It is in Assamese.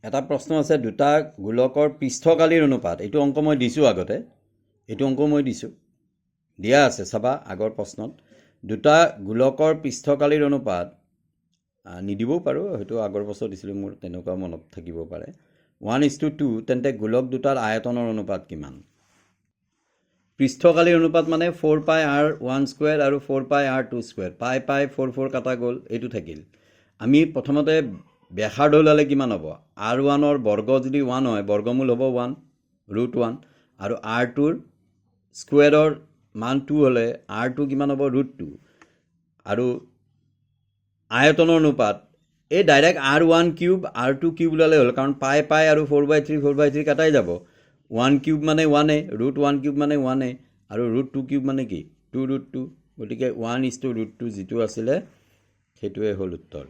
এটা প্ৰশ্ন আছে দুটা গোলকৰ পৃষ্ঠকালীৰ অনুপাত এইটো অংক মই দিছোঁ আগতে এইটো অংক মই দিছোঁ দিয়া আছে চাবা আগৰ প্ৰশ্নত দুটা গোলকৰ পৃষ্ঠকালীৰ অনুপাত নিদিবও পাৰোঁ হয়তো আগৰ বছৰ দিছিলোঁ মোৰ তেনেকুৱা মনত থাকিব পাৰে 1:2 তেন্তে গোলক দুটাৰ আয়তনৰ অনুপাত কিমান পৃষ্ঠকালীৰ অনুপাত মানে 4πr1² আৰু 4πr2² পাই 4 কাটা গ'ল এইটো থাকিল আমি প্ৰথমতে ব্যাসাৰ্ধ ওলালে কিমান হ'ব r1ৰ বৰ্গ যদি 1 হয় বৰ্গমূল হ'ব 1 √1 আৰু r2ৰ স্কোৱাৰৰ মান 2 হ'লে r2 কিমান হ'ব √2 আৰু আয়তনৰ অনুপাত এই ডাইৰেক্ট r1³ r2³ ওলালে হ'ল কাৰণ পাই আৰু 4/3 কাটাই যাব 1³ মানে 1 √1³ মানে 1 আৰু √2³ মানে কি 2√2 গতিকে 1:√2 যিটো আছিলে সেইটোৱে হ'ল উত্তৰ